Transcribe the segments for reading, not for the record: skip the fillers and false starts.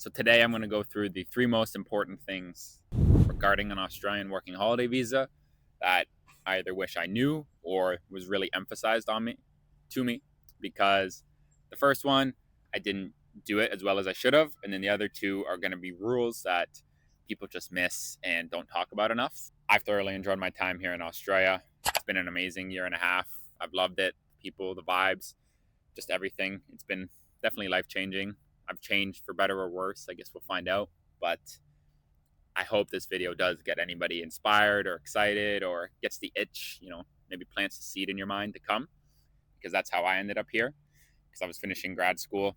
So today I'm going to go through the three most important things regarding an Australian working holiday visa that I either wish I knew or was really emphasized on me to me because the first one I didn't do it as well as I should have, and then the other two are going to be rules that people just miss and don't talk about enough. I've thoroughly enjoyed my time here in Australia. It's been an amazing year and a half. I've loved it. People, the vibes, just everything. It's been definitely life changing. I've changed for better or worse. I guess we'll find out. But I hope this video does get anybody inspired or excited or gets the itch, maybe plants a seed in your mind to come, because that's how I ended up here. Because I was finishing grad school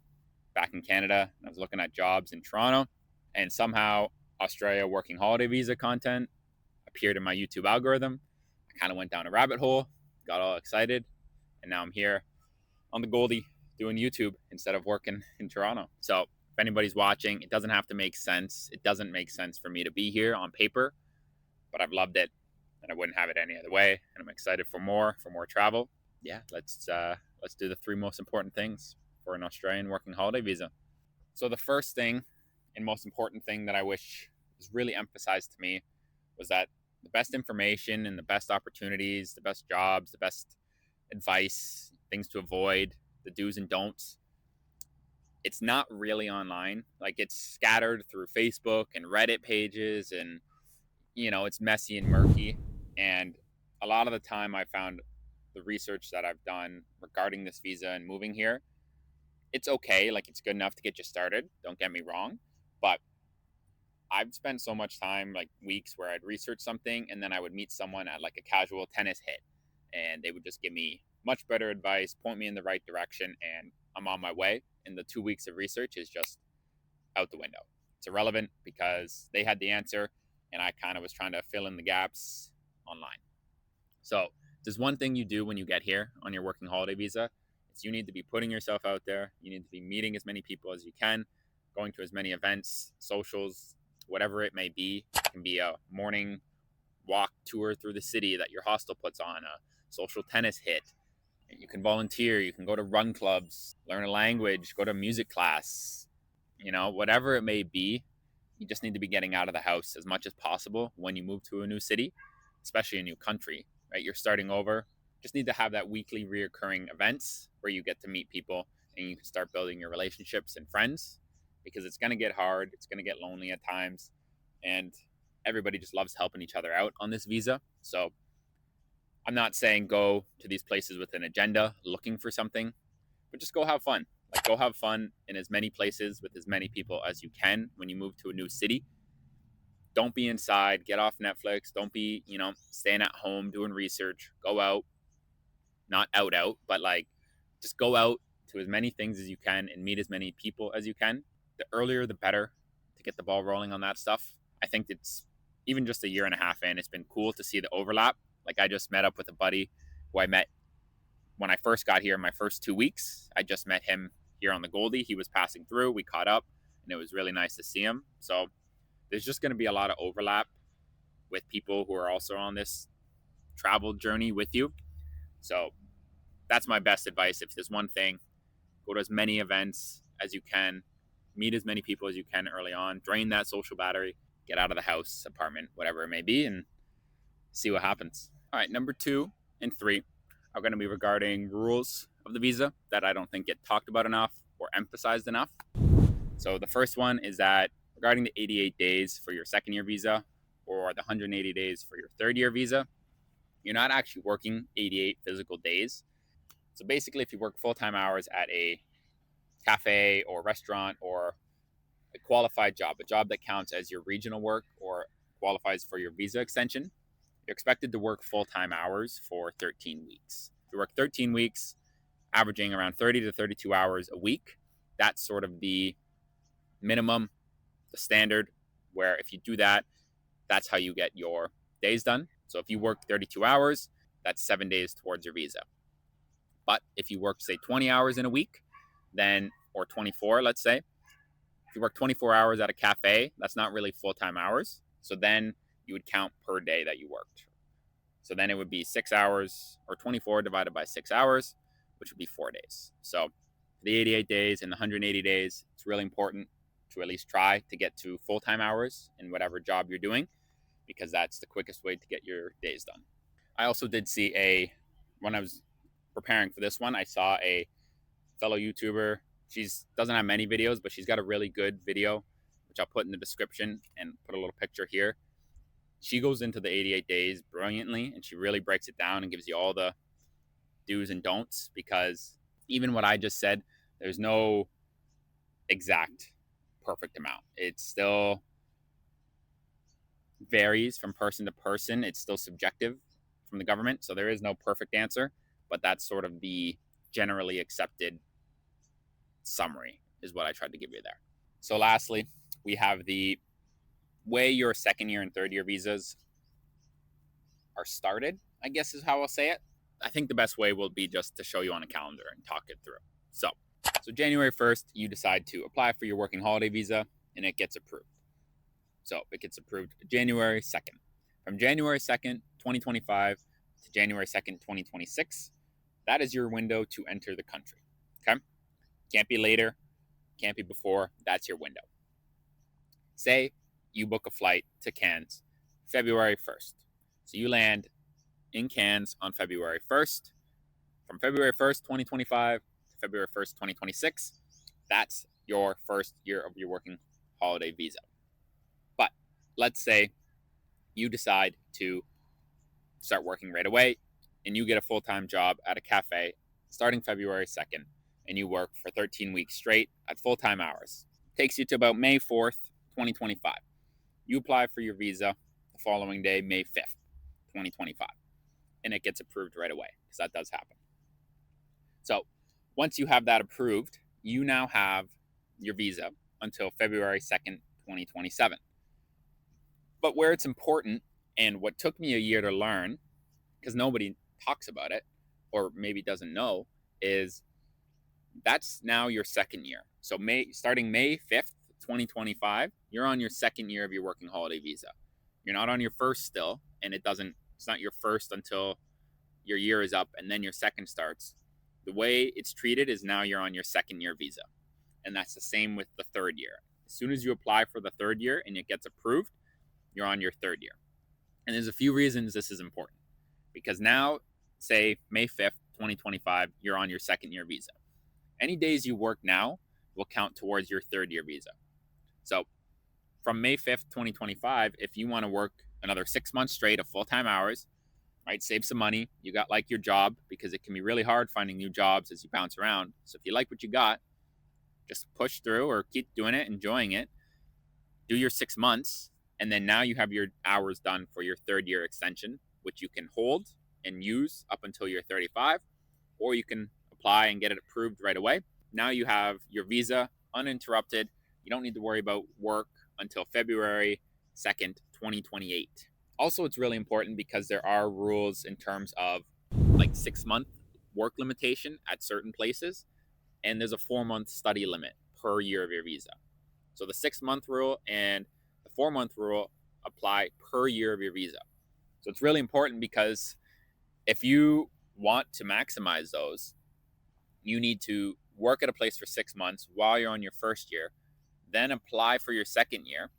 back in Canada and I was looking at jobs in Toronto, and somehow Australia working holiday visa content appeared in my YouTube algorithm. I kind of went down a rabbit hole, got all excited, and now I'm here on the Goldie doing YouTube instead of working in Toronto. So if anybody's watching, it doesn't have to make sense. It doesn't make sense for me to be here on paper, but I've loved it and I wouldn't have it any other way. And I'm excited for more travel. Yeah, let's do the three most important things for an Australian working holiday visa. So the first thing and most important thing that I wish was really emphasized to me was that the best information and the best opportunities, the best jobs, the best advice, things to avoid, the do's and don'ts, it's not really online. Like, it's scattered through Facebook and Reddit pages, and it's messy and murky. And a lot of the time I found the research that I've done regarding this visa and moving here, it's okay, like it's good enough to get you started, don't get me wrong, but I've spent so much time, like weeks, where I'd research something and then I would meet someone at like a casual tennis hit and they would just give me much better advice, point me in the right direction, and I'm on my way. And the 2 weeks of research is just out the window. It's irrelevant because they had the answer and I kind of was trying to fill in the gaps online. So there's one thing you do when you get here on your working holiday visa. It's you need to be putting yourself out there. You need to be meeting as many people as you can, going to as many events, socials, whatever it may be. It can be a morning walk tour through the city that your hostel puts on, a social tennis hit. You can volunteer, you can go to run clubs, learn a language, go to music class, whatever it may be. You just need to be getting out of the house as much as possible when you move to a new city, especially a new country, right? You're starting over. Just need to have that weekly reoccurring events where you get to meet people and you can start building your relationships and friends, because it's going to get hard. It's going to get lonely at times. And everybody just loves helping each other out on this visa. So I'm not saying go to these places with an agenda looking for something, but just go have fun. Like, go have fun in as many places with as many people as you can when you move to a new city. Don't be inside, get off Netflix. Don't be, staying at home doing research. Go out, not out, but like just go out to as many things as you can and meet as many people as you can. The earlier, the better to get the ball rolling on that stuff. I think it's even just a year and a half in, it's been cool to see the overlap. Like, I just met up with a buddy who I met when I first got here in my first 2 weeks. I just met him here on the Goldie. He was passing through. We caught up, and it was really nice to see him. So there's just going to be a lot of overlap with people who are also on this travel journey with you. So that's my best advice. If there's one thing, go to as many events as you can, meet as many people as you can early on, drain that social battery, get out of the house, apartment, whatever it may be, and see what happens. All right, number 2 and 3 are going to be regarding rules of the visa that I don't think get talked about enough or emphasized enough. So the first one is that regarding the 88 days for your second year visa or the 180 days for your third year visa, you're not actually working 88 physical days. So basically, if you work full-time hours at a cafe or restaurant or a qualified job, a job that counts as your regional work or qualifies for your visa extension, you're expected to work full-time hours for 13 weeks. If you work 13 weeks, averaging around 30 to 32 hours a week, that's sort of the minimum, the standard, where if you do that, that's how you get your days done. So if you work 32 hours, that's 7 days towards your visa. But if you work, say, 20 hours in a week, then, or 24, let's say, if you work 24 hours at a cafe, that's not really full-time hours. So then you would count per day that you worked. So then it would be 6 hours, or 24 divided by 6 hours, which would be 4 days. So the 88 days and the 180 days, it's really important to at least try to get to full-time hours in whatever job you're doing, because that's the quickest way to get your days done. I also did see when I was preparing for this one, I saw a fellow YouTuber. She doesn't have many videos, but she's got a really good video, which I'll put in the description and put a little picture here. She goes into the 88 days brilliantly, and she really breaks it down and gives you all the do's and don'ts, because even what I just said, there's no exact perfect amount. It still varies from person to person. It's still subjective from the government, so there is no perfect answer, but that's sort of the generally accepted summary is what I tried to give you there. So lastly, we have the way your second year and third year visas are started, I guess is how I'll say it. I think the best way will be just to show you on a calendar and talk it through. So January 1st, you decide to apply for your working holiday visa, and it gets approved. So it gets approved January 2nd. From January 2nd, 2025 to January 2nd, 2026, that is your window to enter the country. Okay? Can't be later, can't be before. That's your window. Say you book a flight to Cairns February 1st. So you land in Cairns on February 1st. From February 1st, 2025 to February 1st, 2026, that's your first year of your working holiday visa. But let's say you decide to start working right away and you get a full-time job at a cafe starting February 2nd, and you work for 13 weeks straight at full-time hours. Takes you to about May 4th, 2025. You apply for your visa the following day, May 5th, 2025, and it gets approved right away, because that does happen. So once you have that approved, you now have your visa until February 2nd, 2027. But where it's important, and what took me a year to learn, because nobody talks about it, or maybe doesn't know, is that's now your second year. So starting May 5th, 2025, you're on your second year of your working holiday visa. You're not on your first still, and it's not your first until your year is up and then your second starts. The way it's treated is now you're on your second year visa. And that's the same with the third year. As soon as you apply for the third year and it gets approved, you're on your third year. And there's a few reasons this is important. Because now, say May 5th, 2025, you're on your second year visa. Any days you work now will count towards your third year visa. So from May 5th, 2025, if you want to work another 6 months straight of full-time hours, right, save some money, you got like your job, because it can be really hard finding new jobs as you bounce around. So if you like what you got, just push through or keep doing it, enjoying it, do your 6 months, and then now you have your hours done for your third year extension, which you can hold and use up until you're 35, or you can apply and get it approved right away. Now you have your visa uninterrupted. You don't need to worry about work until February 2nd, 2028. Also, it's really important because there are rules in terms of like 6-month work limitation at certain places, and there's a 4-month study limit per year of your visa. So the 6-month rule and the 4-month rule apply per year of your visa. So it's really important, because if you want to maximize those, you need to work at a place for 6 months while you're on your first year, then apply for your second year,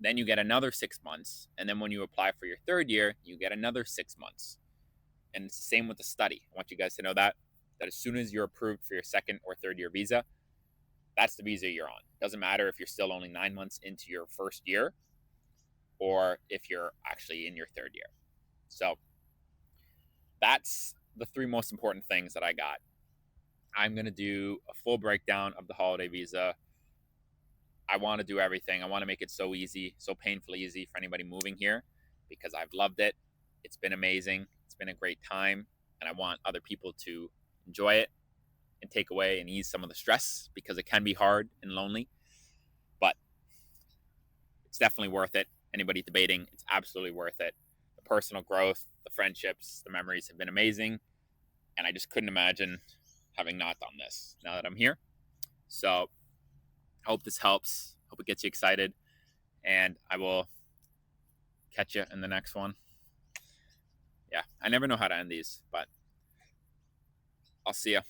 then you get another 6 months, and then when you apply for your third year, you get another 6 months. And it's the same with the study. I want you guys to know that as soon as you're approved for your second or third year visa, that's the visa you're on. Doesn't matter if you're still only 9 months into your first year or if you're actually in your third year. So that's the 3 most important things that I got. I'm going to do a full breakdown of the holiday visa. I want to do everything. I want to make it so easy, so painfully easy for anybody moving here, because I've loved it. It's been amazing. It's been a great time, and I want other people to enjoy it and take away and ease some of the stress, because it can be hard and lonely, but it's definitely worth it. Anybody debating, it's absolutely worth it. The personal growth, the friendships, the memories have been amazing, and I just couldn't imagine having not done this now that I'm here. So I hope this helps. Hope it gets you excited, and I will catch you in the next one. Yeah, I never know how to end these, but I'll see you.